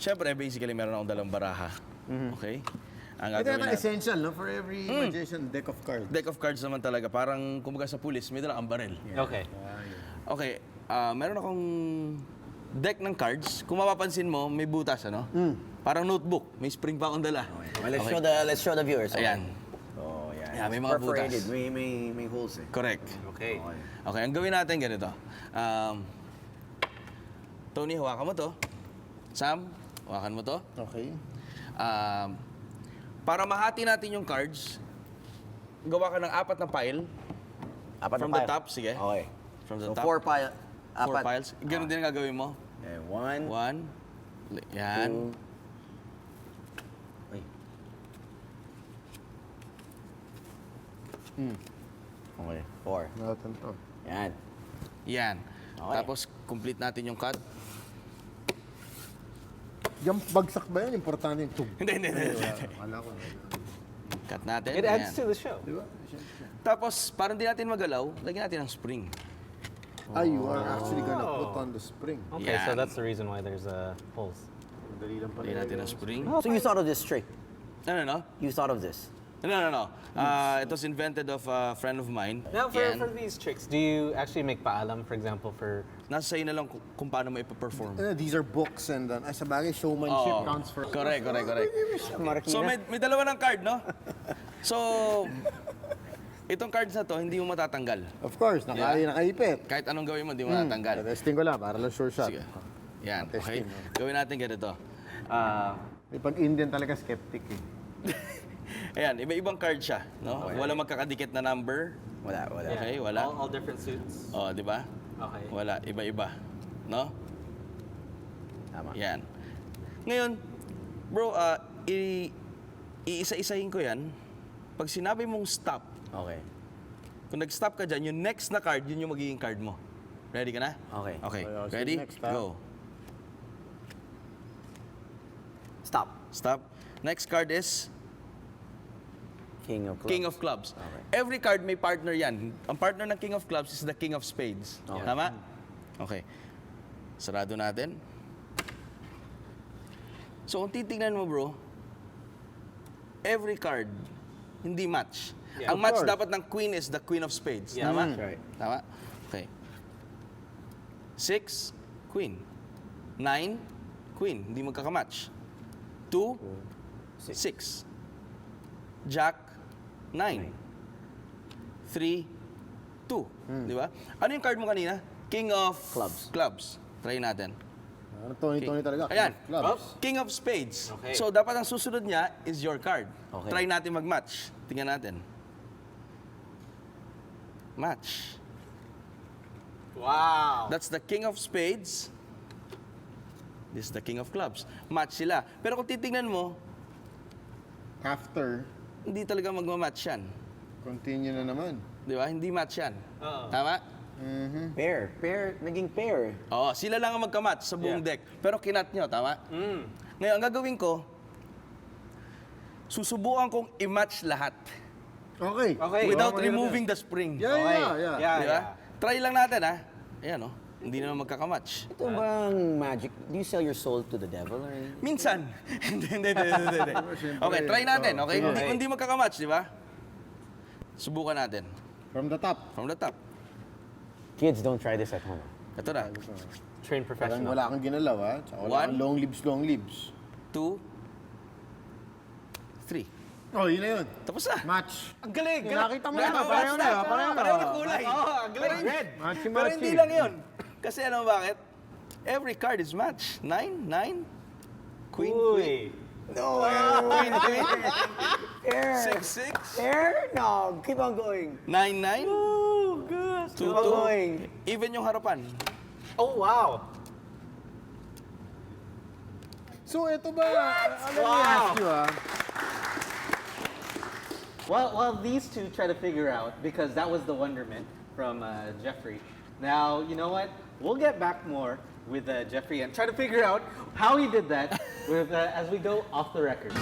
Siyempre, basically, meron akong dalang baraha. Okay? Ang Ito gagawin yung natin, essential, no? For every magician, deck of cards. deck of cards naman talaga. Parang, kumbaga sa pulis, may dalang ang barel. Okay. Okay, meron akong deck ng cards. Kung mapapansin mo, may butas, ano? Parang notebook. May spring pa akong dala. Well, let's show the viewers. Ayan. Oh, yeah. Yeah, may mga butas. Perforated. May holes eh. Correct. Okay. Okay, ang gawin natin ganito. Tony, hawakan mo to. Sam, hawakan mo to. Okay. Para mahati natin yung cards, gawa ka ng 4 na pile. Apat From na the pile. top, sige. Okay. From the So, top. 4 pile. 4 piles. Ganun din ang gagawin mo. Okay, 1, 1. Yan. 2. Okay. 4. Natin to. Yan. Yan. Okay. Tapos, complete natin yung cut. Yung bagsak ba yan? Importante yung tug. Hindi. Wala ko. Cut natin. It adds Yan. to the show. Di ba? Tapos, para hindi natin magalaw, lagyan natin ng spring. You are actually gonna put on the spring. Okay, so Yan. that's the reason why there's holes. Dali lang pala. Lagyan natin ng spring. So you thought of this trick? No. You thought of this? No. It was invented of a friend of mine. Now, for Yan. these tricks, do you actually make paalam, for example, for... Nasa sa'yo na lang kung paano mo ipaperform. These are books and then, sa bagay, showmanship Oo. counts for... Correct. Marikina? So may dalawa ng card, no? So, itong cards na to, hindi mo matatanggal. Of course, nakaipit. Kahit anong gawin mo, hindi mo matatanggal. Testing ko lang, para lang sure shot. Sige. Yan, okay? Gawin natin ganito. Pag Indian talaga, skeptic eh. Ayan, iba-ibang card siya, no? Wala magkakadikit na number. Wala. Okay, wala. All different suits? Oh, di ba? Okay. Wala, iba-iba. No? Tama. Yan. Ngayon, bro, iisa-isahin ko yan. Pag sinabi mong stop, Okay. kung nag-stop ka dyan, yung next na card, yun yung magiging card mo. Ready ka na? Okay. Okay. Okay, Ready? next, ha? Go. Stop. Stop. Next card is King of clubs. King of Clubs. Okay. Every card may partner yan. Ang partner ng King of Clubs is the King of Spades. Okay. Tama? Okay. Sarado natin. So, kung titignan mo, bro, every card, hindi match. Yeah, Ang match course. dapat ng Queen is the Queen of Spades. Yeah. Tama? Right. Tama? Okay. 6, Queen. 9, Queen. Hindi magkakamatch. 2, 6. Jack, 9. 3, 2. Di ba? Ano yung card mo kanina? King of Clubs. Try natin. Tony talaga. Ayan. Clubs. King of Spades. Okay. So, dapat ang susunod niya is your card. Okay. Try natin mag-match. Tingnan natin. Match. Wow! That's the King of Spades. This is the King of Clubs. Match sila. Pero kung titingnan mo, After, hindi talaga magmamatch yan. continue na naman. Di ba? Hindi match yan. Oo. Tama? Pair. Naging pair. Oo, sila lang ang magkamatch sa buong deck. Pero kinat nyo, tama? Ngayon, ang gagawin ko, susubukan kong i-match lahat Okay. Okay. without mahirap removing the spring. Yeah, yeah. Yeah, Di ba? Try lang natin, ha? Ayan, oh. Hindi naman magkakamatch. Ito bang magic? Do you sell your soul to the devil or anything? Minsan. Hindi. Okay, try natin, okay? Hindi magkakamatch, di ba? Subukan natin. From the top. From the top. Kids, don't try this at home. Ito na. Trained Parang professional. wala kang ginalaw, ha? Tsaka wala One. kang long leaves. 2, 3. Oh, yun na yun. Tapos na. Match. Ang galing! Nakita mo na, Match pareho na, pareho na. Pareho na kulay. Oo, ang galing! Red! Pero hindi lang yun. Kasi alam mo bakit? Every card is match. 9, 9. Queen, queen. Uy! No, Queen, queen. pair. 6, 6. Pair? No, keep on going. 9, 9. Oh, good! 2, Keep on going. 2. Even yung harapan. Oh, wow! So, ito ba? Ano Wow. i-ask you, ha? Well, these two try to figure out, because that was the wonderment from Jeffrey. Now, you know what? We'll get back more with Jeffrey and try to figure out how he did that with, as we go off the record.